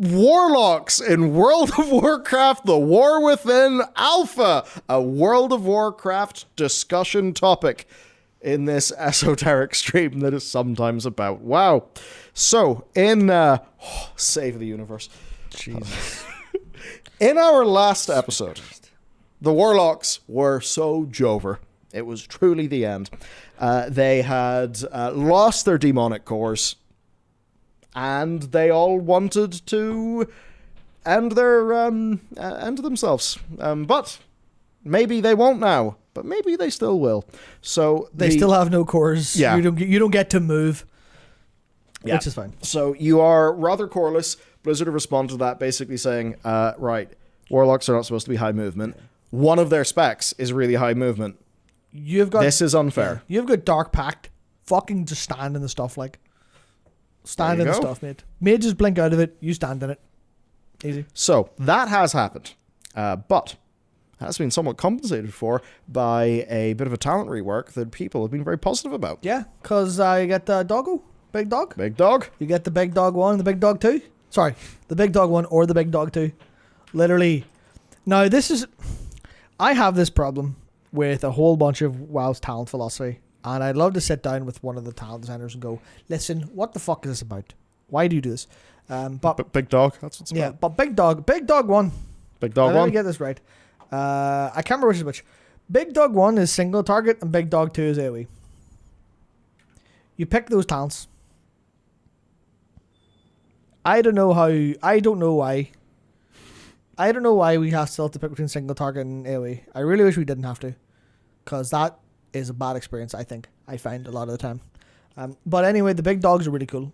Warlocks in World of Warcraft, The War Within Alpha, a World of Warcraft discussion topic in this esoteric stream that is sometimes about WoW. So, in save the universe. Jesus. In our last episode, the Warlocks were so jover. It was truly the end. They had lost their demonic cores, and they all wanted to end themselves. But maybe they won't now. But maybe they still will. So they still have no cores. Yeah. You don't get to move. Yeah. Which is fine. So you are rather coreless. Blizzard have responded to that, basically saying, right, Warlocks are not supposed to be high movement. One of their specs is really high movement. This is unfair. You've got Dark Pact. Fucking just stand in the stuff, like. Stand in the stuff, mate. Mages blink out of it. You stand in it. Easy. So that has happened. But has been somewhat compensated for by a bit of a talent rework that people have been very positive about. Yeah, because you get the doggo. Big dog. Big dog. You get the big dog 1 and the big dog 2. Sorry, the big dog 1 or the big dog 2. Literally. Now, I have this problem with a whole bunch of WoW's talent philosophy. And I'd love to sit down with one of the talent designers and go, listen, what the fuck is this about? Why do you do this? But big dog, that's what's about. Yeah, but big dog 1. Big dog 1. Let me get this right. I can't remember which is which. Big dog 1 is single target and big dog 2 is AoE. You pick those talents. I don't know why. I don't know why we still have to pick between single target and AoE. I really wish we didn't have to. Because that is a bad experience, I think. I find a lot of the time. But anyway, the big dogs are really cool.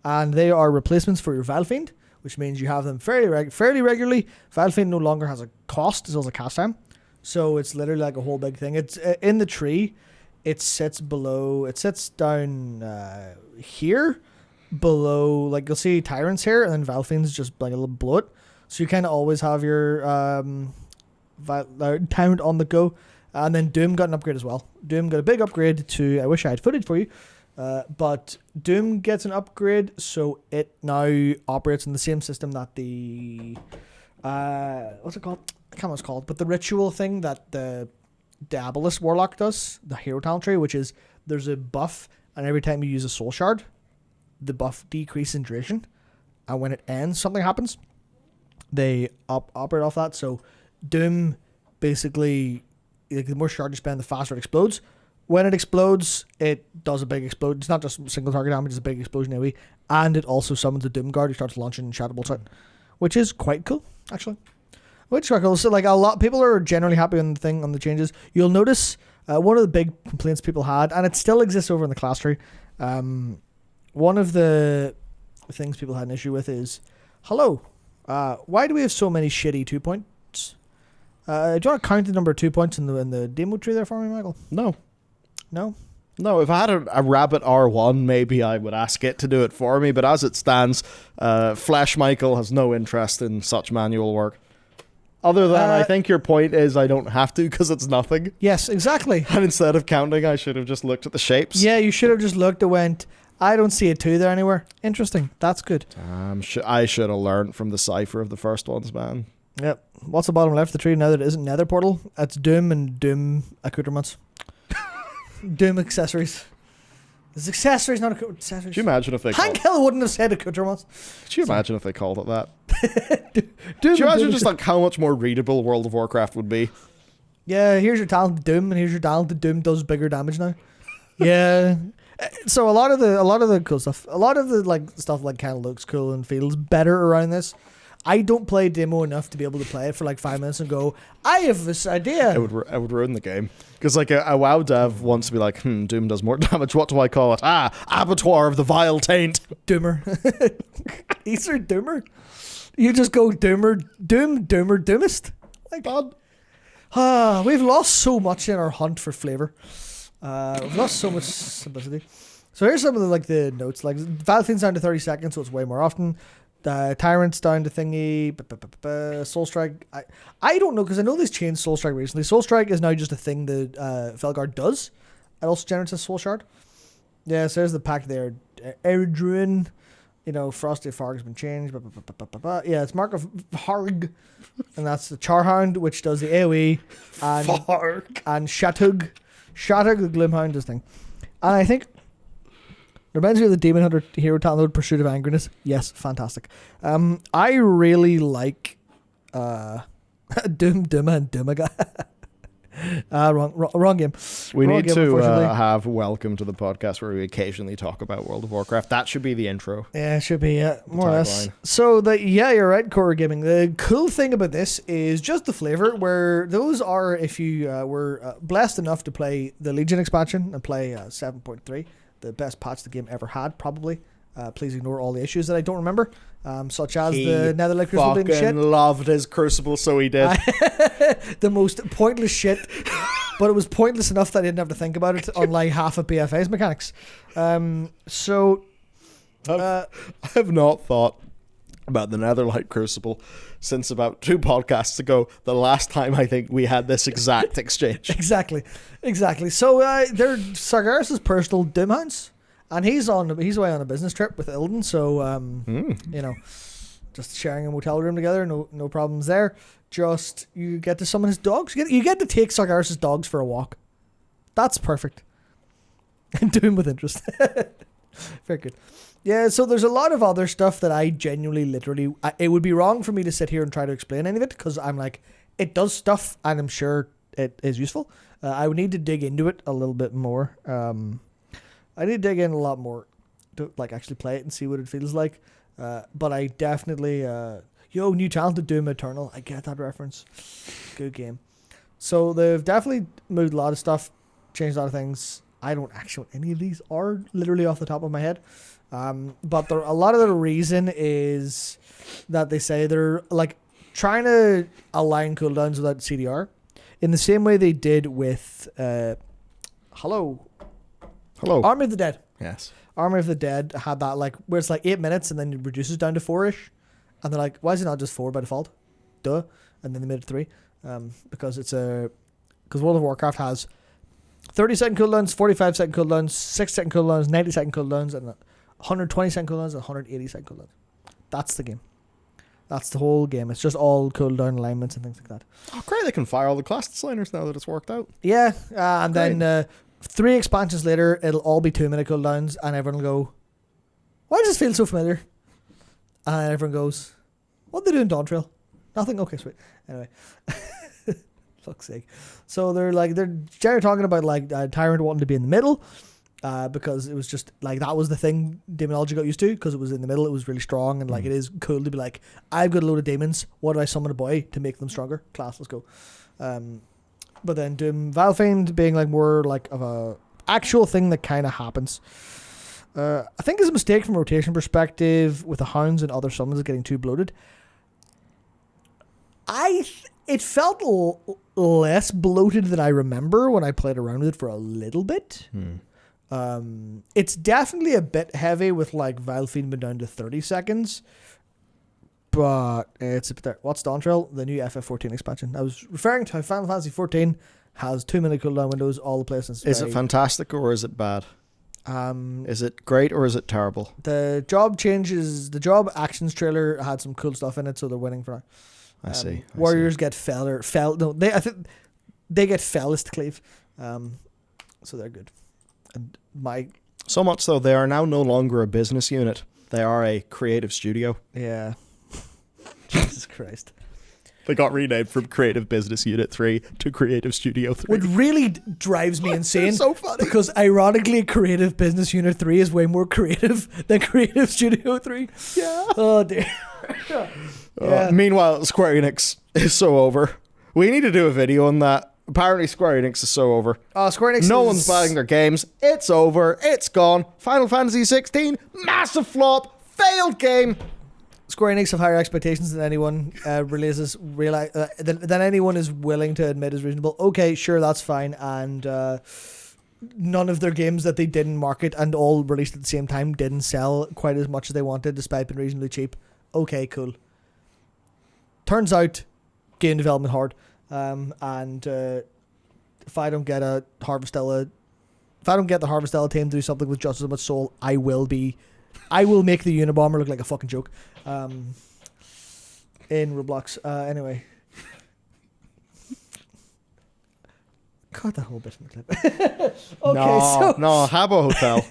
And they are replacements for your Valfiend, which means you have them fairly regularly. Valfiend no longer has a cost as well as a cast time. So it's literally like a whole big thing. It's in the tree. It sits down here. Below, like you'll see Tyrants here, and then Valfiend's just like a little below it. So you kind of always have your Tyrant on the go. And then Doom got an upgrade as well. Doom got a big upgrade to, I wish I had footage for you, but Doom gets an upgrade, so it now operates in the same system that the, what's it called? I can't remember what it's called, but the ritual thing that the Diabolus Warlock does, the hero talent tree, which is there's a buff, and every time you use a soul shard, the buff decreases in duration, and when it ends, something happens. They operate off that, so Doom basically, like, the more shard you spend, the faster it explodes. When it explodes, it does a big explode. It's not just single target damage, it's a big explosion AoE. And it also summons a Doom Guard who starts launching Shadow Bolts out, which is quite cool, actually. Which is quite cool. So, like, a lot people are generally happy on the changes. You'll notice one of the big complaints people had, and it still exists over in the class tree. One of the things people had an issue with is, hello, why do we have so many shitty 2 points? Do you want to count the number of 2 points in the demo tree there for me, Michael? No. No, if I had a rabbit R1, maybe I would ask it to do it for me, but as it stands, Flash Michael has no interest in such manual work. Other than, I think your point is I don't have to because it's nothing. Yes, exactly. And instead of counting, I should have just looked at the shapes. Yeah, you should have just looked and went, I don't see a 2 there anywhere. Interesting. That's good. I should have learned from the cipher of the first ones, man. Yep. What's the bottom left of the tree now that it isn't Nether Portal? That's Doom and Doom accoutrements. Doom accessories. There's accessories, not accessories. Could you imagine if they Hank Hill wouldn't have said accoutrements. Could you imagine if they called it that? Doom Could you imagine just like how much more readable World of Warcraft would be? Yeah, here's your talented Doom, and here's your talented Doom does bigger damage now. Yeah. So a lot of the cool stuff, a lot of the like stuff like kind of looks cool and feels better around this. I don't play demo enough to be able to play it for like 5 minutes and go, I have this idea. It would ruin the game. Because like a WoW dev wants to be like, Doom does more damage. What do I call it? Abattoir of the Vile Taint. Doomer. Easter Doomer. You just go Doomer, Doomist. Like, we've lost so much in our hunt for flavor. We've lost so much simplicity. So here's some of the notes. Like Valfiend's down to 30 seconds, so it's way more often. Tyrant's down to thingy. Soul Strike. I don't know because I know they've changed Soul Strike recently. Soul Strike is now just a thing that Felguard does. It also generates a Soul Shard. Yeah, so there's the pack there. Erdruin. Frosty Farg has been changed. Yeah, it's Mark of Harg, and that's the Charhound, which does the AoE, and Shatug, the Gloomhound does thing. And I think reminds me of the Demon Hunter hero talent Pursuit of Angriness. Yes, fantastic. I really like Duma and Dumaga. Wrong game. We need to have Welcome to the Podcast where we occasionally talk about World of Warcraft. That should be the intro. Yeah, it should be, more or less. So, you're right, Core Gaming. The cool thing about this is just the flavor, where those are, if you were blessed enough to play the Legion expansion and play 7.3, the best patch the game ever had, probably. Please ignore all the issues that I don't remember, such as the Netherlight Crucible being shit. He loved his Crucible, so he did. The most pointless shit, but it was pointless enough that I didn't have to think about it, unlike half of BFA's mechanics. I have not thought about the Netherlight Crucible since about 2 podcasts ago, the last time I think we had this exact exchange. Exactly. So they're Sargeras' personal Doomhounds. And he's away on a business trip with Ilden, so just sharing a motel room together, no problems there. Just you get to summon his dogs. You get to take Sargeras' dogs for a walk. That's perfect. And do him with interest. Very good. Yeah, so there's a lot of other stuff that I genuinely, literally, it would be wrong for me to sit here and try to explain any of it, because I'm like, it does stuff, and I'm sure it is useful. I would need to dig into it a little bit more. I need to dig in a lot more to actually play it and see what it feels like. But I definitely, new talented Doom Eternal. I get that reference. Good game. So they've definitely moved a lot of stuff, changed a lot of things. I don't actually know what any of these are literally off the top of my head. But a lot of the reason is that they say they're trying to align cooldowns without CDR in the same way they did with Hello. Army of the Dead. Yes. Army of the Dead had that where it's 8 minutes and then it reduces down to 4-ish. And they're like, why is it not just 4 by default? Duh. And then they made it 3. Because World of Warcraft has 30-second cooldowns, 45-second cooldowns, 6-second cooldowns, 90-second cooldowns, and 120-second cooldowns, and 180-second cooldowns. That's the game. That's the whole game. It's just all cooldown alignments and things like that. Oh, great. They can fire all the class designers now that it's worked out. Yeah. And great. Then 3 expansions later, it'll all be 2-minute cooldowns, and everyone will go, why does this feel so familiar? And everyone goes, what did they do in Dawn Trail? Nothing? Okay, sweet. Anyway. Fuck's sake. So they're generally talking about Tyrant wanting to be in the middle, because it was just that was the thing demonology got used to, because it was in the middle, it was really strong, and it is cool to be I've got a load of demons, what do I summon a boy to make them stronger? Class, let's go. But then Doom Valfiend being more of a actual thing that kind of happens. I think it's a mistake from a rotation perspective with the Hounds and other summons getting too bloated. It felt less bloated than I remember when I played around with it for a little bit. It's definitely a bit heavy with Valfiend been down to 30 seconds. But it's a bit there. What's Dawn Trail? The new FF14 expansion. I was referring to how Final Fantasy 14 has 2-minute cooldown windows all the places. Is it fantastic or is it bad? Is it great or is it terrible? The job changes. The job actions trailer had some cool stuff in it, so they're winning for now. I see. Warriors get I think they get Fellist Cleave. So they're good. And so much so they are now no longer a business unit. They are a creative studio. Yeah. Jesus Christ. They got renamed from Creative Business Unit 3 to Creative Studio 3. What really drives me insane, so funny, because ironically Creative Business Unit 3 is way more creative than Creative Studio 3. Yeah. Oh dear. Yeah. Meanwhile, Square Enix is so over. We need to do a video on that. Apparently Square Enix is so over. Square Enix No one's buying their games. It's over. It's gone. Final Fantasy 16, massive flop, failed game. Square Enix have higher expectations than anyone than anyone is willing to admit is reasonable. Okay, sure, that's fine. And none of their games that they didn't market and all released at the same time didn't sell quite as much as they wanted, despite being reasonably cheap. Okay, cool. Turns out, game development hard. And if I don't get the Harvestella team to do something with just as much soul, I will be I will make the Unabomber look like a fucking joke. In Roblox. Anyway. Cut that whole bit from the clip. Okay, no, Habbo Hotel.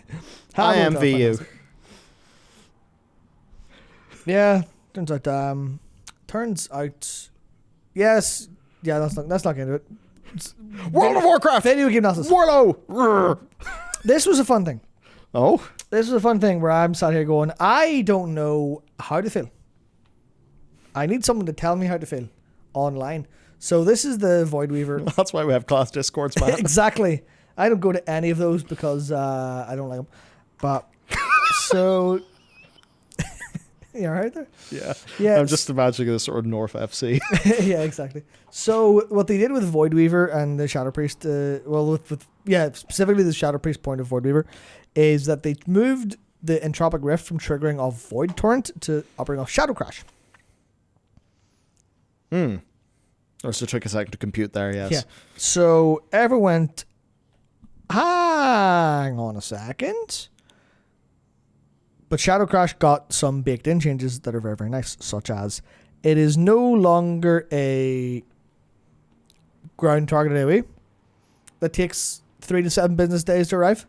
I envy you. Yeah, turns out. Yes. Yeah, that's not getting into it. World of Warcraft. Video game analysis. Warlock. This was a fun thing. Oh. This was a fun thing where I'm sat here going, I don't know how to feel. I need someone to tell me how to feel online. So this is the Void Weaver. That's why we have class discords, man. Exactly. I don't go to any of those because I don't like them. But so you all right there? Yeah. Yeah. I'm just imagining a sort of North FC. Yeah, exactly. So what they did with Void Weaver and the Shadow Priest, specifically the Shadow Priest point of Void Weaver, is that they moved the Entropic Rift from triggering off Void Torrent to operating off Shadow Crash. Or so it took a second to compute there, yes. Yeah. So everyone went, hang on a second. But Shadow Crash got some baked in changes that are very, very nice, such as it is no longer a ground targeted AoE that takes 3 to 7 business days to arrive.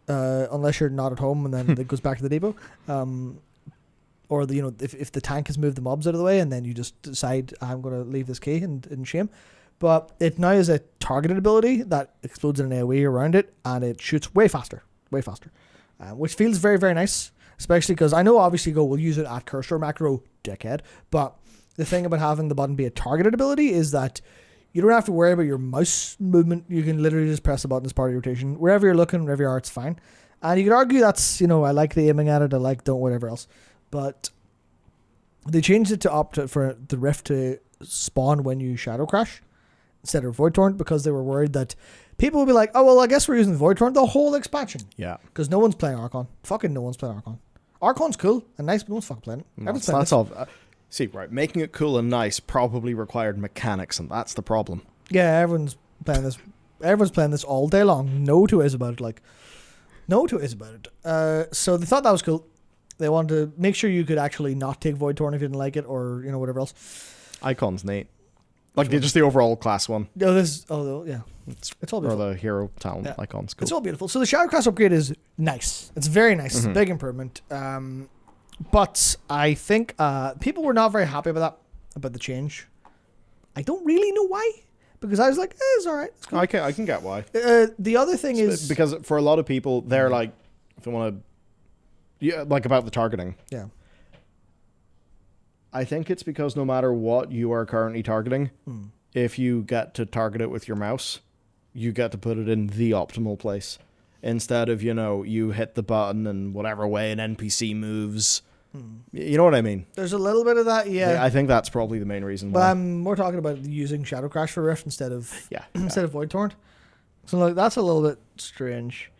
Unless you're not at home and then it goes back to the depot. Or if the tank has moved the mobs out of the way and then you just decide I'm going to leave this key in shame. But it now is a targeted ability that explodes in an AoE around it and it shoots way faster. Which feels very, very nice. Especially because I know obviously we'll use it at cursor macro, dickhead. But the thing about having the button be a targeted ability is that you don't have to worry about your mouse movement. You can literally just press the button as part of your rotation. Wherever you're looking, wherever you are, it's fine. And you could argue that's, I like the aiming at it, don't whatever else. But they changed it to opt for the Rift to spawn when you Shadow Crash instead of Void Torrent because they were worried that people would be like, oh, well, I guess we're using Void Torrent the whole expansion. Yeah. Because no one's playing Archon. Fucking no one's playing Archon. Archon's cool and nice, but no one's fucking playing it. Everyone's playing that's all. See, right, making it cool and nice probably required mechanics, and that's the problem. Yeah, everyone's playing this. Everyone's playing this all day long. No two ways about it. No two ways about it. So they thought that was cool. They wanted to make sure you could actually not take Void Torrent if you didn't like it or, whatever else. Icon's neat. Just the overall class one. Yeah. It's all beautiful. Or the hero talent icon's cool. It's all beautiful. So the Shadow Crash upgrade is nice. It's very nice. It's a big improvement. But I think people were not very happy about the change. I don't really know why. Because I was like, it's all right. It's cool. I can get why. The other thing is... Because for a lot of people, they're like, if they want to... Yeah, about the targeting. Yeah. I think it's because no matter what you are currently targeting, if you get to target it with your mouse, you get to put it in the optimal place. Instead of, you hit the button and whatever way an NPC moves. You know what I mean? There's a little bit of that, yeah. I think that's probably the main reason why. But I'm more talking about using Shadow Crash for Rift instead of Void Torrent. So that's a little bit strange.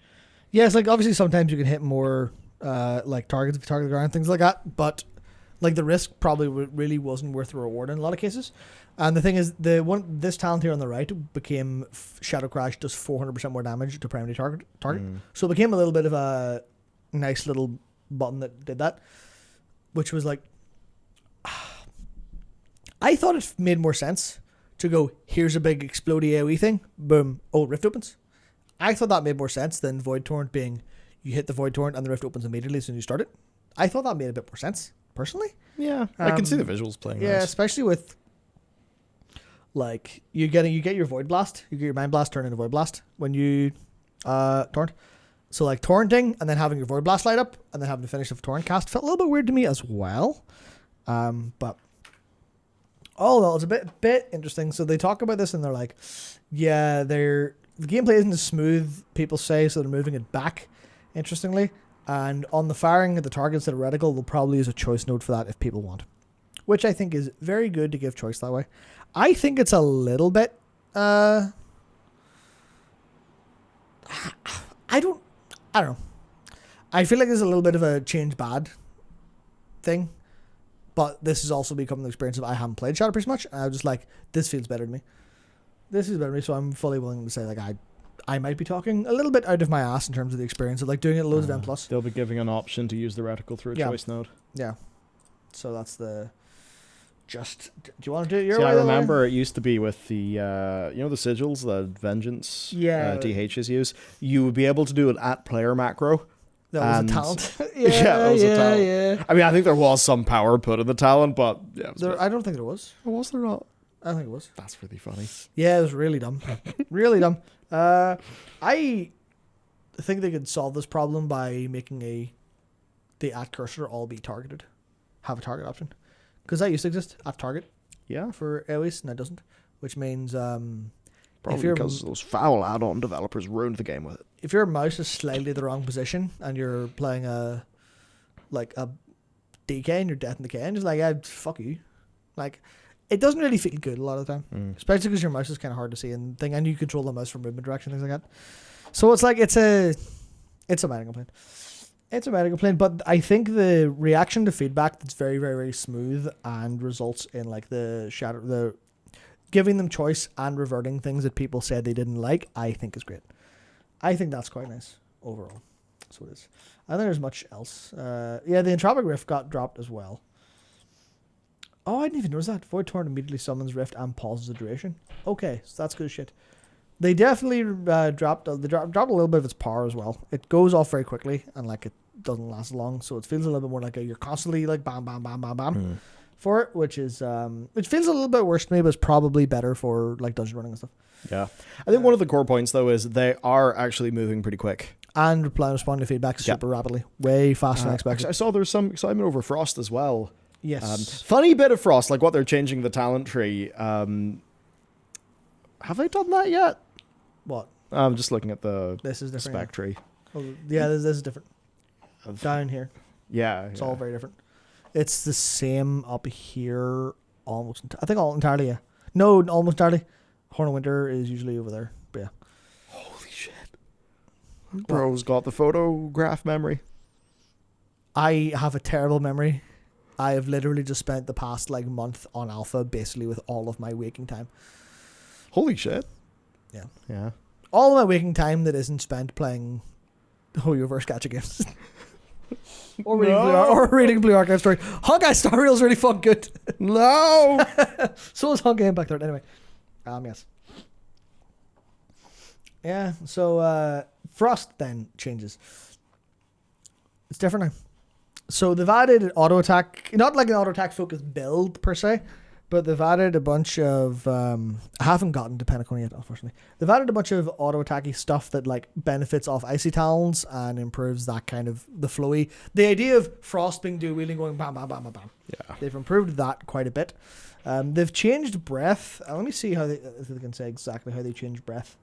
Yeah, it's obviously sometimes you can hit more targets if you target the ground, things like that. But the risk probably really wasn't worth the reward in a lot of cases. And the thing is, this talent here on the right became Shadow Crash does 400% more damage to primary target. So it became a little bit of a nice little button that did that. Which was I thought it made more sense to go, here's a big explodey AoE thing, boom, Rift opens. I thought that made more sense than Void Torrent being, you hit the Void Torrent and the Rift opens immediately as soon as you start it. I thought that made a bit more sense, personally. Yeah, I can see the visuals playing. Yeah, nice. Especially with, you get your Void Blast, you get your Mind Blast turn into Void Blast when you torrent. So torrenting and then having your Void Blast light up and then having to finish the torrent cast felt a little bit weird to me as well. But all it's a bit interesting. So they talk about this and they're like, yeah, the gameplay isn't as smooth, people say, so they're moving it back, interestingly. And on the firing of the targets that are reticle, they'll probably use a choice node for that if people want. Which I think is very good to give choice that way. I think it's a little bit I don't know. I feel like there's a little bit of a change bad thing, but this has also become the experience of I haven't played Shadow Priest much, and I was just like, this feels better to me. This is better to me, so I'm fully willing to say I might be talking a little bit out of my ass in terms of the experience of like doing it loads of M+. They'll be giving an option to use the reticle through a choice node. Yeah. So that's the... Do you want to do it your See, way? I remember it used to be with the, the sigils that Vengeance DHs use. You would be able to do it at player macro. That was a talent. That was a talent. Yeah. I mean, I think there was some power put in the talent, but yeah. I don't think there was. Or was there not? I think it was. That's really funny. Yeah, it was really dumb. Really dumb. I think they could solve this problem by making the at cursor all be targeted. Have a target option. Because that used to exist at target. Yeah. For Airways, and it doesn't. Which means probably because those foul add-on developers ruined the game with it. If your mouse is slightly the wrong position and you're playing a DK and you're death in the K, and just like, fuck you. Like, it doesn't really feel good a lot of the time. Especially because your mouse is kind of hard to see and you control the mouse from movement direction, things like that. So it's like, it's a minor complaint. It's a minor complaint, but I think the reaction to feedback that's very, very, very smooth and results in like the giving them choice and reverting things that people said they didn't like, I think is great. I think that's quite nice overall. That's what it is. I think there's much else. The Entropic Rift got dropped as well. Oh, I didn't even notice that. Void Torrent immediately summons Rift and pauses the duration. Okay, so that's good as shit. They definitely dropped a little bit of its power as well. It goes off very quickly and like it doesn't last long, so it feels a little bit more like you're constantly like bam, bam, bam, bam, bam for it, which feels a little bit worse to me, but it's probably better for like dungeon running and stuff. Yeah, I think one of the core points though is they are actually moving pretty quick and responding to feedback super rapidly, way faster than expected. I saw there was some excitement over Frost as well. Yes, funny bit of Frost, like what they're changing the talent tree. Have they done that yet? What? I'm just looking at the spec tree. Oh, yeah, this is different. Down here. Yeah. It's all very different. It's the same up here almost. I think all entirely, yeah. No, almost entirely. Horn of Winter is usually over there. But yeah. Holy shit. Bro's got the photograph memory. I have a terrible memory. I have literally just spent the past like month on alpha basically with all of my waking time. Holy shit. Yeah. Yeah. All of my waking time that isn't spent playing reverse gacha games. or reading Blue Archive Story. Honkai Star Rail's really fucking good. No. So is Honkai Impact Third. Anyway. Yes. Yeah, so Frost then changes. It's different now. So they've added auto attack, not like an auto attack focused build per se, but they've added a bunch of I haven't gotten to Pentacon yet, unfortunately. They've added a bunch of auto attacky stuff that like benefits off icy talons and improves that kind of the flowy. The idea of Frost being dual wielding, going bam bam bam bam bam. Yeah. They've improved that quite a bit. They've changed breath. Let me see if they can say exactly how they changed breath.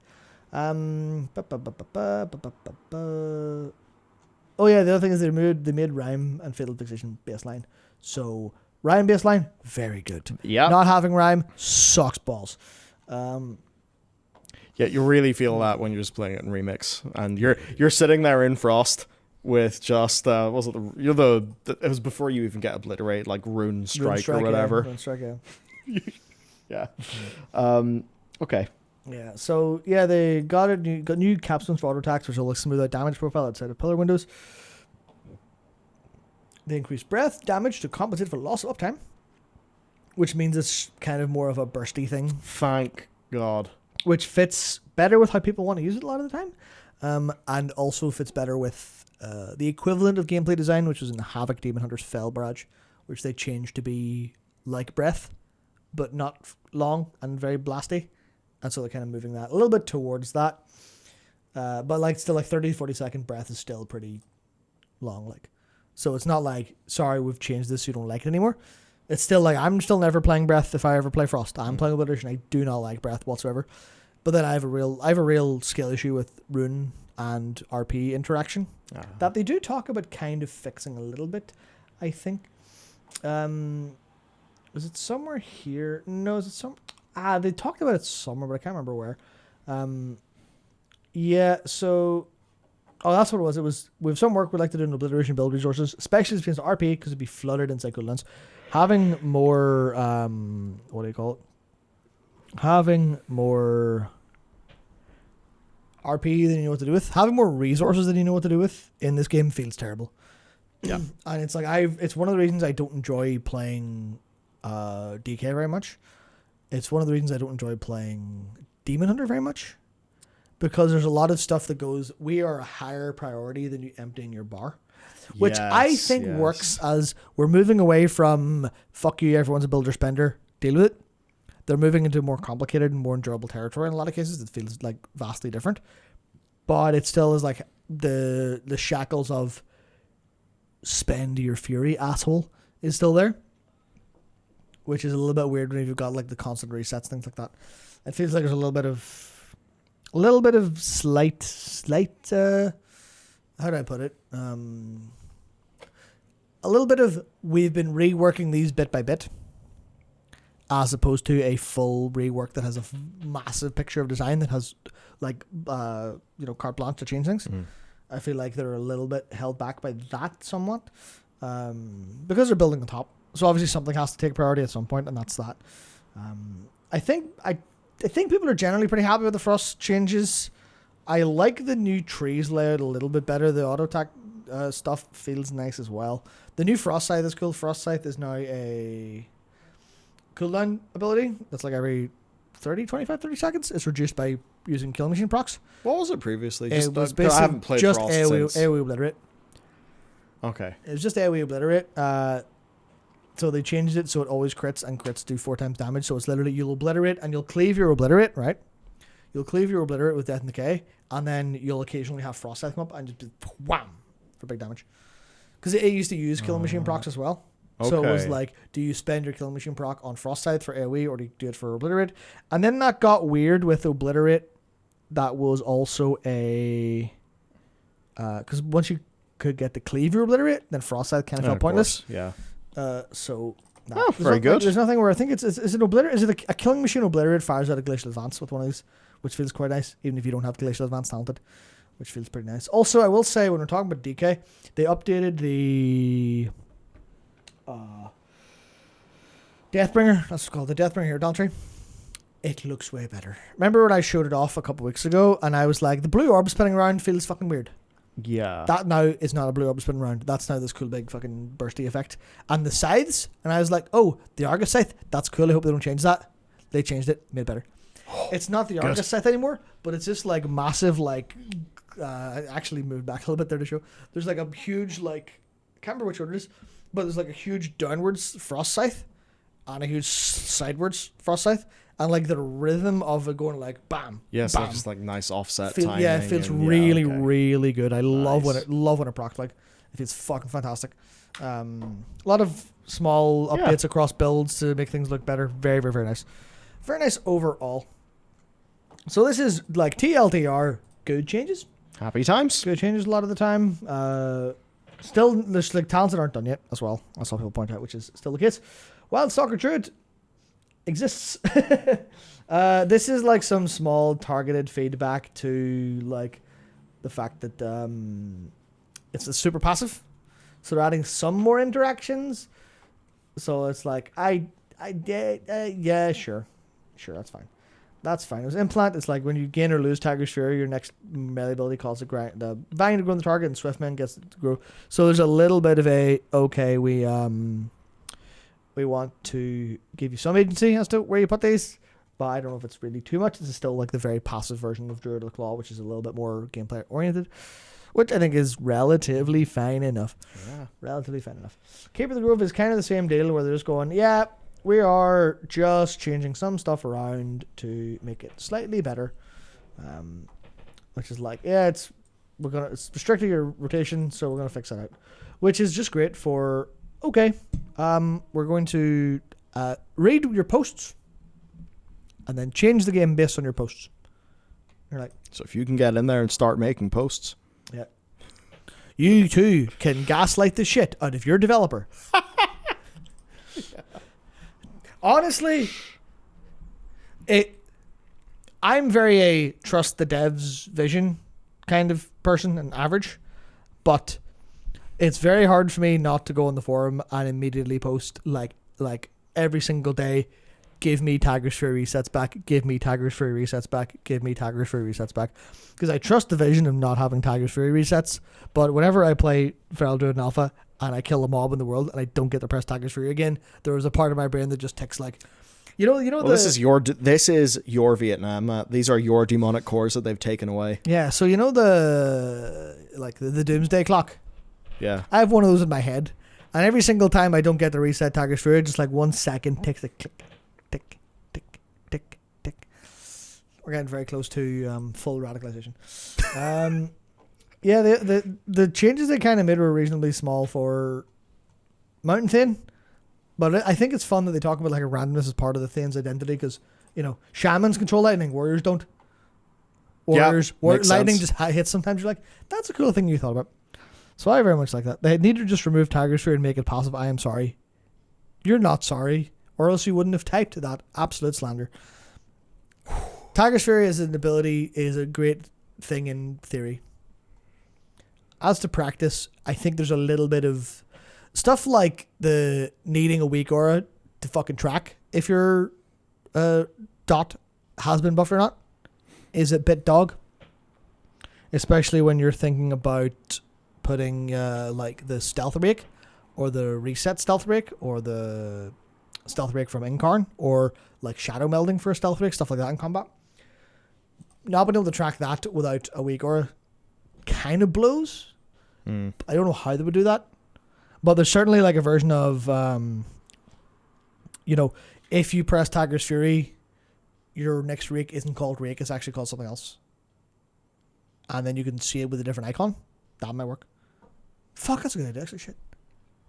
Oh yeah, the other thing is they made rhyme and fatal fixation baseline. So rhyme baseline, very good. Yeah. Not having rhyme sucks balls. Yeah, you really feel that when you're just playing it in remix, and you're sitting there in Frost with just it was before you even get obliterate, like Rune Strike or whatever. Rune Strike, yeah. Yeah. Okay. Yeah, so yeah, they got new capstones for auto attacks, which will smooth out damage profile outside of pillar windows. They increased breath damage to compensate for loss of uptime, which means it's kind of more of a bursty thing. Thank God. Which fits better with how people want to use it a lot of the time, and also fits better with the equivalent of gameplay design, which was in the Havoc Demon Hunter's Fell Barrage, which they changed to be like breath, but not long and very blasty. And so they're kind of moving that a little bit towards that. But like still like 30-40 second breath is still pretty long. Like, so it's not like, sorry, we've changed this, so you don't like it anymore. It's still like, I'm still never playing breath if I ever play Frost. I'm playing Obliteration. I do not like breath whatsoever. But then I have a real skill issue with rune and RP interaction that they do talk about kind of fixing a little bit, I think. Is it somewhere here? No, is it some... they talked about it somewhere, but I can't remember where. Yeah, so... Oh, that's what it was. We have some work we'd like to do in Obliteration build resources, especially as it pertains to RP, because it'd be flooded in Cyclodons. Having more... what do you call it? Having more... RP than you know what to do with, having more resources than you know what to do with in this game feels terrible. Yeah. And it's like it's one of the reasons I don't enjoy playing DK very much. It's one of the reasons I don't enjoy playing Demon Hunter very much. Because there's a lot of stuff that goes, we are a higher priority than you emptying your bar. Which I think works as we're moving away from, fuck you, everyone's a builder spender, deal with it. They're moving into more complicated and more enjoyable territory in a lot of cases. It feels like vastly different. But it still is like the shackles of spend your fury, asshole, is still there. Which is a little bit weird when you've got like the constant resets, things like that. It feels like there's a little bit of slight how do I put it? A little bit of we've been reworking these bit by bit, as opposed to a full rework that has a massive picture of design that has like carte blanche to change things. I feel like they're a little bit held back by that somewhat, because they're building on top. So obviously something has to take priority at some point, and that's that. I think people are generally pretty happy with the frost changes. I like the new trees layout a little bit better. The auto attack stuff feels nice as well. The new frost scythe is cool. Frost scythe is now a cooldown ability that's like every 30 seconds. It's reduced by using killing machine procs. What was it previously? It was basically I haven't played just Frost AoE obliterate. Okay. It was just AoE obliterate. So they changed it so it always crits, and crits do 4 times damage. So it's literally you'll obliterate and you'll cleave your obliterate, right? You'll cleave your obliterate with death and decay, and then you'll occasionally have frost scythe come up and just wham for big damage. Because it used to use killing machine procs as well. Okay. So it was like, do you spend your killing machine proc on frost scythe for AoE, or do you do it for obliterate? And then that got weird with obliterate. That was also a because once you could get the cleave your obliterate, then frost scythe kind of felt pointless. Yeah. Very good. There's nothing where I think it's an obliterate. Is it a killing machine obliterate fires out a glacial advance with one of these, which feels quite nice, even if you don't have glacial advance talented, which feels pretty nice. Also, I will say when we're talking about DK, they updated the Deathbringer. That's what it's called, the Deathbringer idolatry. It looks way better. Remember when I showed it off a couple weeks ago, and I was like, the blue orb spinning around feels fucking weird. Yeah. That now is not a blue orb spinning around. That's now this cool big fucking bursty effect. And the scythes, and I was like, oh, the Argus scythe, that's cool. I hope they don't change that. They changed it, made it better. It's not the Argus scythe anymore, but it's just like massive, like, I actually moved back a little bit there to show. There's like a huge, like, I can't remember which order it is, but there's like a huge downwards frost scythe and a huge sidewards frost scythe. And like the rhythm of it going like bam, yes, bam. Like just like nice offset timing. Yeah, it feels really good. I love when it procs like. It feels fucking fantastic. A lot of small updates across builds to make things look better. Very, very, very nice. Very nice overall. So this is like TLDR, good changes. Happy times. Good changes a lot of the time. Still, there's like talents that aren't done yet as well. I saw people point out, which is still the case. Wildstalker Druid exists. This is like some small targeted feedback to like the fact that it's a super passive, so they're adding some more interactions. So it's like yeah, sure, that's fine. It was implant. It's like when you gain or lose Tiger's Fury, your next melee ability calls the Vine to grow on the target, and Swiftman gets to grow. So there's a little bit of we want to give you some agency as to where you put these, but I don't know if it's really too much. This is still like the very passive version of Druid of the Claw, which is a little bit more gameplay oriented, which I think is relatively fine enough. Yeah. Relatively fine enough. Keeper of the Grove is kind of the same deal where they're just going, yeah, we are just changing some stuff around to make it slightly better. Which is like, yeah, it's restricting your rotation, so we're gonna fix that out. Which is just great for okay. We're going to read your posts and then change the game based on your posts. You're like, so if you can get in there and start making posts, yeah, you too can gaslight the shit out of your developer. Honestly, I'm very a trust the devs vision kind of person and average, but it's very hard for me not to go on the forum and immediately post like every single day give me Tiger's Fury resets back, give me Tiger's Fury resets back, give me Tiger's Fury resets back. Because I trust the vision of not having Tiger's Fury resets, but whenever I play Feral Druid in Alpha and I kill a mob in the world and I don't get to press Tiger's Fury again, there is a part of my brain that just ticks like, well, this is your Vietnam. These are your demonic cores that they've taken away. Yeah, so the Doomsday Clock. Yeah. I have one of those in my head, and every single time I don't get to reset Tiger's Fury, just like 1 second ticks, like click, tick, tick, tick, tick. We're getting very close to full radicalization. Yeah, the changes they kind of made were reasonably small for Mountain Thane, but I think it's fun that they talk about like a randomness as part of the Thane's identity, because shamans control lightning, warriors don't. Lightning sense. just hits sometimes. You're like, that's a cool thing you thought about. So I very much like that. They need to just remove Tiger's Fury and make it passive. I am sorry. You're not sorry, or else you wouldn't have typed that. Absolute slander. Tiger's Fury as an ability is a great thing in theory. As to practice, I think there's a little bit of stuff like the needing a weak aura to fucking track if your dot has been buffed or not is a bit dog. Especially when you're thinking about putting like the stealth break or the reset stealth break or the stealth break from Incarn or like shadow melding for a stealth break, stuff like that in combat. Not being able to track that without a weak aura kind of blows. I don't know how they would do that, but there's certainly like a version of if you press Tiger's Fury, your next rake isn't called rake, it's actually called something else, and then you can see it with a different icon. That might work. Fuck, that's a good idea, actually. Shit.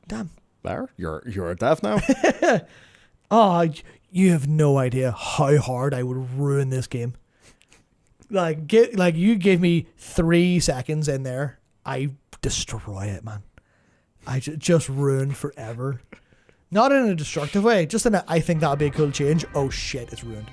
Damn. There, you're a dev now. Oh, you have no idea how hard I would ruin this game. Like you gave me 3 seconds in there, I destroy it, man. I just ruin forever. Not in a destructive way, just in a, I think that would be a cool change. Oh shit, it's ruined.